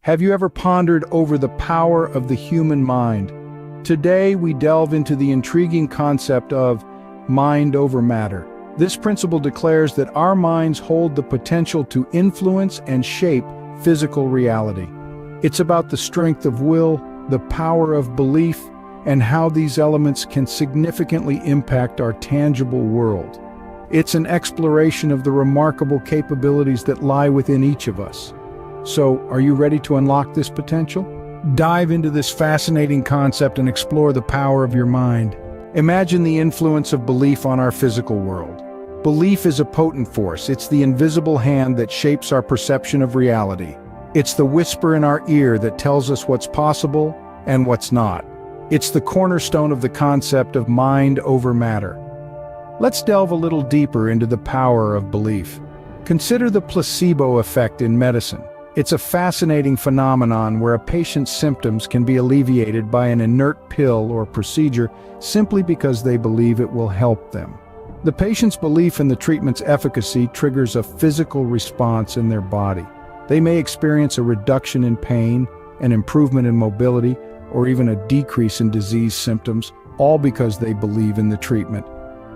Have you ever pondered over the power of the human mind? Today, we delve into the intriguing concept of mind over matter. This principle declares that our minds hold the potential to influence and shape physical reality. It's about the strength of will, the power of belief, and how these elements can significantly impact our tangible world. It's an exploration of the remarkable capabilities that lie within each of us. So, are you ready to unlock this potential? Dive into this fascinating concept and explore the power of your mind. Imagine the influence of belief on our physical world. Belief is a potent force. It's the invisible hand that shapes our perception of reality. It's the whisper in our ear that tells us what's possible and what's not. It's the cornerstone of the concept of mind over matter. Let's delve a little deeper into the power of belief. Consider the placebo effect in medicine. It's a fascinating phenomenon where a patient's symptoms can be alleviated by an inert pill or procedure simply because they believe it will help them. The patient's belief in the treatment's efficacy triggers a physical response in their body. They may experience a reduction in pain, an improvement in mobility, or even a decrease in disease symptoms, all because they believe in the treatment,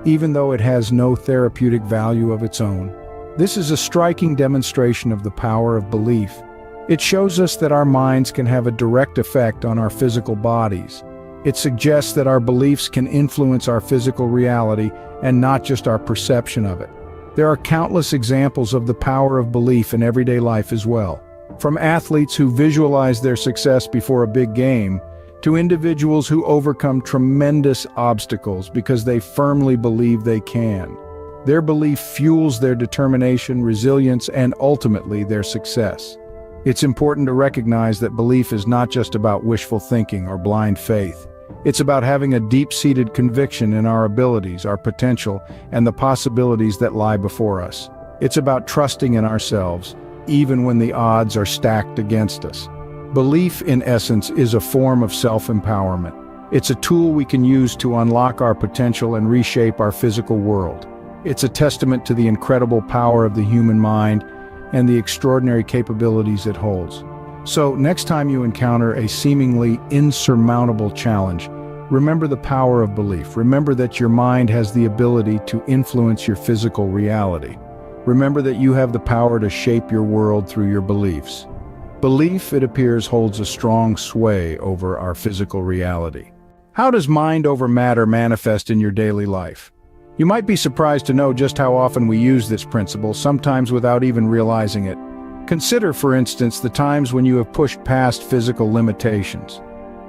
even though it has no therapeutic value of its own. This is a striking demonstration of the power of belief. It shows us that our minds can have a direct effect on our physical bodies. It suggests that our beliefs can influence our physical reality and not just our perception of it. There are countless examples of the power of belief in everyday life as well. From athletes who visualize their success before a big game, to individuals who overcome tremendous obstacles because they firmly believe they can. Their belief fuels their determination, resilience, and ultimately their success. It's important to recognize that belief is not just about wishful thinking or blind faith. It's about having a deep-seated conviction in our abilities, our potential, and the possibilities that lie before us. It's about trusting in ourselves, even when the odds are stacked against us. Belief, in essence, is a form of self-empowerment. It's a tool we can use to unlock our potential and reshape our physical world. It's a testament to the incredible power of the human mind and the extraordinary capabilities it holds. So, next time you encounter a seemingly insurmountable challenge, remember the power of belief. Remember that your mind has the ability to influence your physical reality. Remember that you have the power to shape your world through your beliefs. Belief, it appears, holds a strong sway over our physical reality. How does mind over matter manifest in your daily life? You might be surprised to know just how often we use this principle, sometimes without even realizing it. Consider, for instance, the times when you have pushed past physical limitations.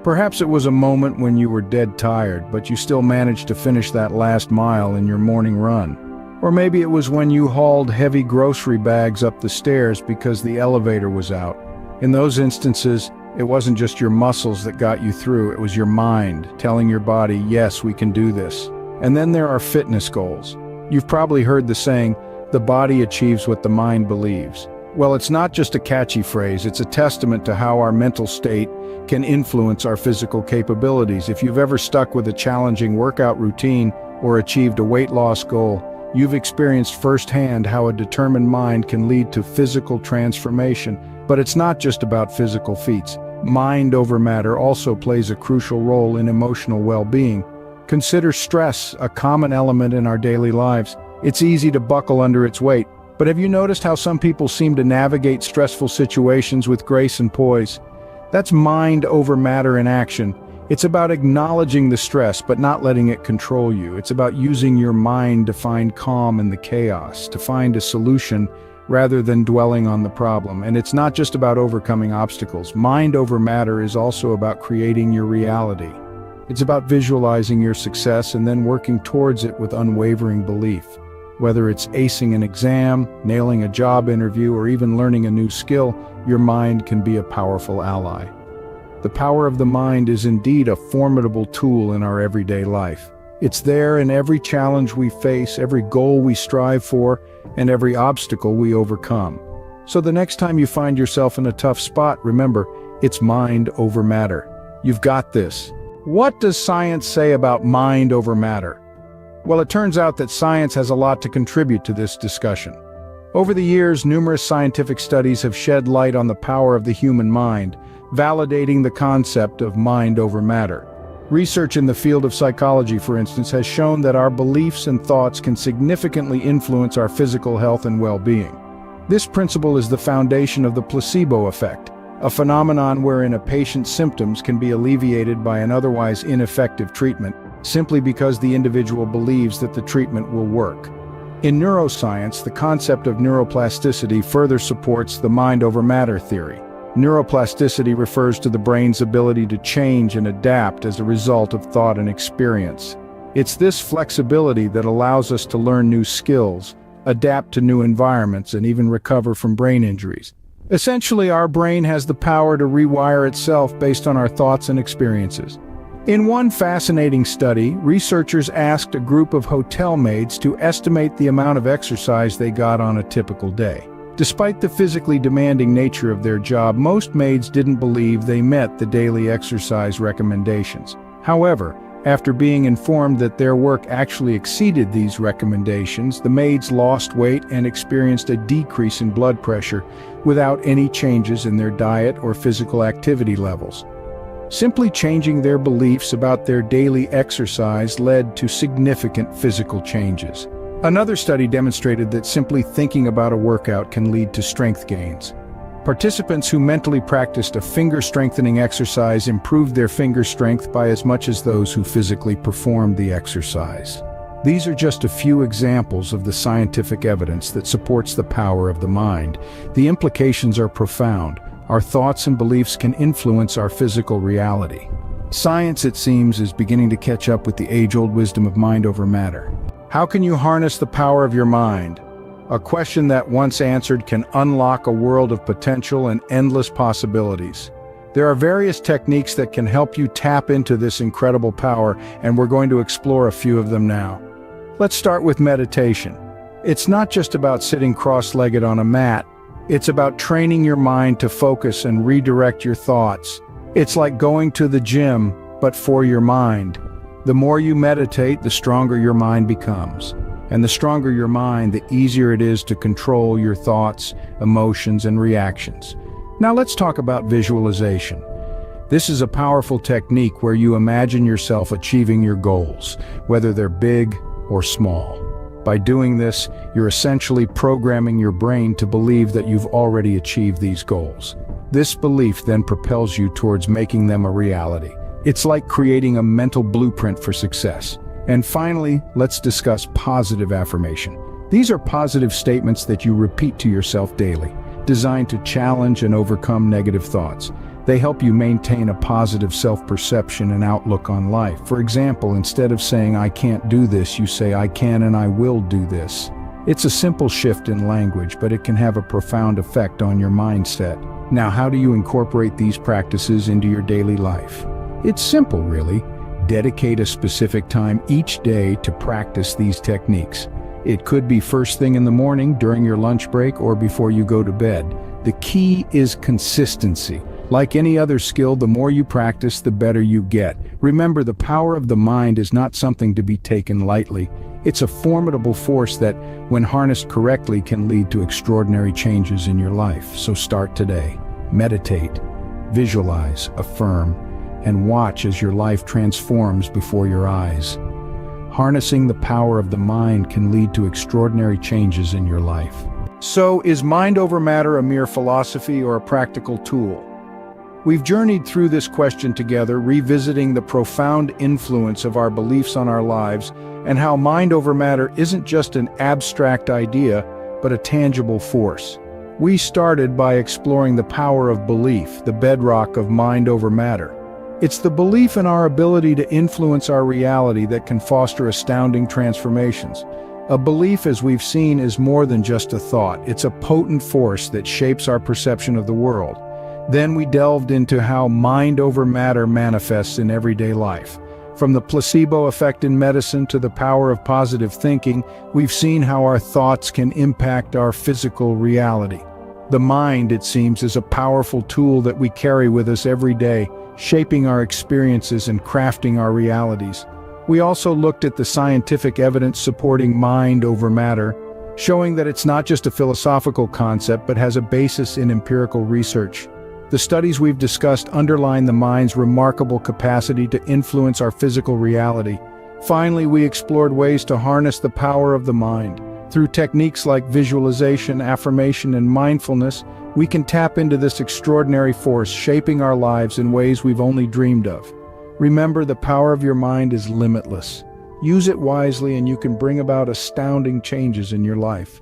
Perhaps it was a moment when you were dead tired, but you still managed to finish that last mile in your morning run. Or maybe it was when you hauled heavy grocery bags up the stairs because the elevator was out. In those instances, it wasn't just your muscles that got you through, it was your mind telling your body, yes, we can do this. And then there are fitness goals. You've probably heard the saying, the body achieves what the mind believes. Well, it's not just a catchy phrase, it's a testament to how our mental state can influence our physical capabilities. If you've ever stuck with a challenging workout routine or achieved a weight loss goal, you've experienced firsthand how a determined mind can lead to physical transformation. But it's not just about physical feats. Mind over matter also plays a crucial role in emotional well-being. Consider stress, a common element in our daily lives. It's easy to buckle under its weight, but have you noticed how some people seem to navigate stressful situations with grace and poise? That's mind over matter in action. It's about acknowledging the stress, but not letting it control you. It's about using your mind to find calm in the chaos, to find a solution rather than dwelling on the problem. And it's not just about overcoming obstacles. Mind over matter is also about creating your reality. It's about visualizing your success and then working towards it with unwavering belief. Whether it's acing an exam, nailing a job interview, or even learning a new skill, your mind can be a powerful ally. The power of the mind is indeed a formidable tool in our everyday life. It's there in every challenge we face, every goal we strive for, and every obstacle we overcome. So the next time you find yourself in a tough spot, remember, it's mind over matter. You've got this. What does science say about mind over matter? Well, it turns out that science has a lot to contribute to this discussion. Over the years, numerous scientific studies have shed light on the power of the human mind, validating the concept of mind over matter. Research in the field of psychology, for instance, has shown that our beliefs and thoughts can significantly influence our physical health and well-being. This principle is the foundation of the placebo effect, a phenomenon wherein a patient's symptoms can be alleviated by an otherwise ineffective treatment, simply because the individual believes that the treatment will work. In neuroscience, the concept of neuroplasticity further supports the mind over matter theory. Neuroplasticity refers to the brain's ability to change and adapt as a result of thought and experience. It's this flexibility that allows us to learn new skills, adapt to new environments, and even recover from brain injuries. Essentially, our brain has the power to rewire itself based on our thoughts and experiences. In one fascinating study, researchers asked a group of hotel maids to estimate the amount of exercise they got on a typical day. Despite the physically demanding nature of their job, most maids didn't believe they met the daily exercise recommendations. However, after being informed that their work actually exceeded these recommendations, the maids lost weight and experienced a decrease in blood pressure without any changes in their diet or physical activity levels. Simply changing their beliefs about their daily exercise led to significant physical changes. Another study demonstrated that simply thinking about a workout can lead to strength gains. Participants who mentally practiced a finger-strengthening exercise improved their finger strength by as much as those who physically performed the exercise. These are just a few examples of the scientific evidence that supports the power of the mind. The implications are profound. Our thoughts and beliefs can influence our physical reality. Science, it seems, is beginning to catch up with the age-old wisdom of mind over matter. How can you harness the power of your mind? A question that, once answered, can unlock a world of potential and endless possibilities. There are various techniques that can help you tap into this incredible power, and we're going to explore a few of them now. Let's start with meditation. It's not just about sitting cross-legged on a mat. It's about training your mind to focus and redirect your thoughts. It's like going to the gym, but for your mind. The more you meditate, the stronger your mind becomes. And the stronger your mind, the easier it is to control your thoughts, emotions, and reactions. Now let's talk about visualization. This is a powerful technique where you imagine yourself achieving your goals, whether they're big or small. By doing this, you're essentially programming your brain to believe that you've already achieved these goals. This belief then propels you towards making them a reality. It's like creating a mental blueprint for success. And finally, let's discuss positive affirmation. These are positive statements that you repeat to yourself daily, designed to challenge and overcome negative thoughts. They help you maintain a positive self-perception and outlook on life. For example, instead of saying, "I can't do this," you say, "I can and I will do this." It's a simple shift in language, but it can have a profound effect on your mindset. Now, how do you incorporate these practices into your daily life? It's simple, really. Dedicate a specific time each day to practice these techniques. It could be first thing in the morning, during your lunch break, or before you go to bed. The key is consistency. Like any other skill, the more you practice, the better you get. Remember, the power of the mind is not something to be taken lightly. It's a formidable force that, when harnessed correctly, can lead to extraordinary changes in your life. So start today. Meditate, visualize, affirm, and watch as your life transforms before your eyes. Harnessing the power of the mind can lead to extraordinary changes in your life. So, is mind over matter a mere philosophy or a practical tool? We've journeyed through this question together, revisiting the profound influence of our beliefs on our lives and how mind over matter isn't just an abstract idea, but a tangible force. We started by exploring the power of belief, the bedrock of mind over matter. It's the belief in our ability to influence our reality that can foster astounding transformations. A belief, as we've seen, is more than just a thought. It's a potent force that shapes our perception of the world. Then we delved into how mind over matter manifests in everyday life. From the placebo effect in medicine to the power of positive thinking, we've seen how our thoughts can impact our physical reality. The mind, it seems, is a powerful tool that we carry with us every day, shaping our experiences and crafting our realities. We also looked at the scientific evidence supporting mind over matter, showing that it's not just a philosophical concept but has a basis in empirical research. The studies we've discussed underline the mind's remarkable capacity to influence our physical reality. Finally, we explored ways to harness the power of the mind. Through techniques like visualization, affirmation, and mindfulness, we can tap into this extraordinary force, shaping our lives in ways we've only dreamed of. Remember, the power of your mind is limitless. Use it wisely and you can bring about astounding changes in your life.